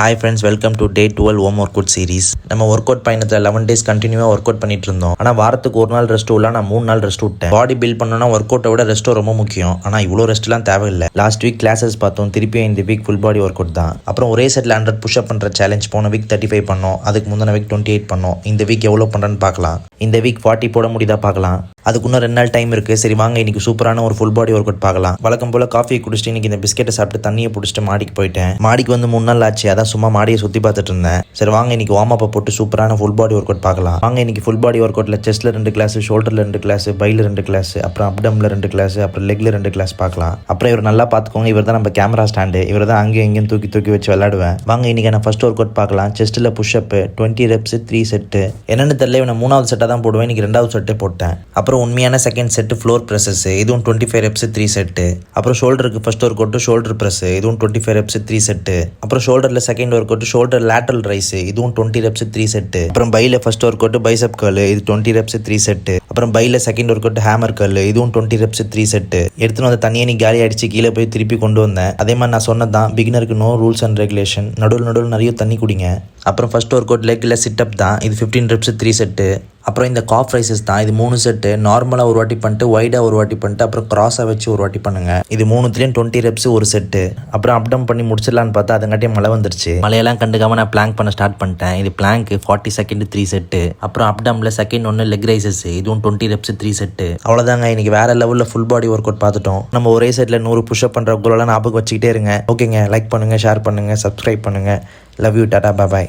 Hi friends, welcome to day 12 home work out series. நம்ம work out பயணத்தில் 11 days கண்டினியூவாக work out பண்ணிட்டு இருந்தோம். ஆனால் வாரத்துக்கு ஒரு நாள் ரெஸ்ட் இல்லை, நான் 3 நாள் ரெஸ்ட் விட்டேன். பாடி பில்ட் பண்ணணும்னா ஒர்க் அவுட்டை விட ரெஸ்ட்டும் ரொம்ப முக்கியம். ஆனால் இவ்வளோ ரெஸ்ட்லாம் தேவையில்லை. லாஸ்ட் வீக் கிளாஸஸ் பார்த்தோம், திருப்பியும் இந்த week full body work out தான். அப்புறம் ஒரே செட்டில் 100 புஷ்அப் பண்ணுற சேலஞ்ச் போன வீக் 35 பண்ணோம். அதுக்கு முந்தின வீக் 28 பண்ணோம். இந்த வீக் எவ்வளோ பண்ணுறேன்னு பார்க்கலாம். இந்த வீக் 40 போட முடியுதா பார்க்கலாம். அதுக்கு இன்னும் 2 நாள் டைம் இருக்குது. சரி வாங்க, இன்னைக்கு சூப்பரான ஒரு ஃபுல் பாடி ஒர்க் அவுட் பார்க்கலாம். வழக்கம் போல் காஃபியை குடிச்சிட்டு இன்னைக்கு இந்த பிஸ்கெட்டை சாப்பிட்டு தண்ணியை பிடிச்சிட்டு மாடிக்கு போயிட்டேன். மாடிக்கு வந்து 3 நாள் ஆச்சு, அதான் சும்மா மாடியை சுற்றி பார்த்துட்டு இருந்தேன். சரி வாங்க, இன்னைக்கு வார்ம் அப் போட்டு சூப்பரான ஃபுல் பாடி ஒர்க் அவுட் பார்க்கலாம். வாங்க, இன்னைக்கு ஃபுல் பாடி ஒர்க் அவுட்ல செஸ்ட்ல 2 கிளாஸ், ஷோல்டர்ல 2 கிளாஸ், பைல 2 கிளாஸ், அப்புறம் அப்டம்ல 2 கிளாஸ், அப்புறம் லெக்ல 2 கிளாஸ் பார்க்கலாம். அப்புறம் இவர் நல்லா பார்த்துக்கோங்க, இவர் தான் நம்ம கேமரா ஸ்டாண்டு. இவர் தான் அங்கேயும் இங்கேயும் தூக்கி தூக்கி வச்சு விளையாடுவேன். வாங்க, இன்னைக்கு நான் ஃபர்ஸ்ட் ஒர்க் அவுட் பார்க்கலாம். செஸ்ட்ல புஷ்அப் 20 ரெப்ஸ் 3 செட்டு. என்னன்னு தெரியல, இவன் 3வது செட்டாக தான் போடுவேன். இன்னைக்கு 2வது செட்டே போட்டேன். அப்புறம் உண்மையான செகண்ட் செட்டு ஃப்ளோர் பிரஸஸ், இதுவும் 25 ரெப்ஸ் 3 செட்டு. அப்புறம் ஷோல்டருக்கு first workout shoulder press, இதுவும் 25 ரெப்ஸ் 3 செட்டு. அப்புறம் ஷோல்டர்ல second workout shoulder lateral raise, இதுவும் 20 ரெப்ஸ் 3 செட்டு. அப்புறம் பைல first workout bicep curl, இது 20 ரெப்ஸ் 3 செட்டு. அப்புறம் பைல second workout hammer curl, இதுவும் 20 ரெப்ஸ் 3 செட்டு. எடுத்துன்னு வந்து தனியாக நீ காலி அடிச்சு கீழே போய் திருப்பி கொண்டு வந்தேன். அதே மாதிரி நான் சொன்னதான், பிகினருக்கு நோ ரூல்ஸ் அண்ட் ரெகுலேஷன். நடுவில் நிறைய தண்ணி குடிங்க. அப்புறம் ஃபர்ஸ்ட் ஒர்க் அவுட் லெக்ல சிட்டப் தான், இது 15 ரெப்ஸ் 3 செட்டு. அப்புறம் இந்த காஃப் ரைசஸ் தான், இது 3 செட்டு. நார்மலாக ஒரு வாட்டி பண்ணிட்டு, வைடாக ஒரு வாட்டி பண்ணிட்டு, அப்புறம் கிராஸாக வச்சு ஒரு வாட்டி பண்ணுங்க. இது 3த்துலேயும் 20 ரெப்ஸ் ஒரு செட்டு. அப்புறம் அப்டம் பண்ணி முடிச்சிடலான்னு பார்த்தா அதுங்காட்டியும் மழை வந்துருச்சு. மழையெல்லாம் கண்டுக்காம நான் பிளாங்க் பண்ண ஸ்டார்ட் பண்ணிட்டேன். இது பிளாங்க் 40 செகண்ட் 3 செட்டு. அப்புறம் அப்டம்ல செகண்ட் 1 லெக் ரைசஸ், இதுவும் 20 ரெப்ஸ் 3 செட்டு. அவ்வளோதாங்க, இன்னைக்கு வேற லெவலில் ஃபுல் பாடி ஒர்க் அவுட் பார்த்துட்டோம். நம்ம ஒரே செட்டில் 100 புஷ்அப் பண்ணுற கோலெல்லாம் ஞாபகம் வச்சுக்கிட்டே இருங்க. ஓகேங்க, லைக் பண்ணுங்க, ஷேர் பண்ணுங்க, சப்ஸ்கிரைப் பண்ணுங்க. Love you, Tata, bye.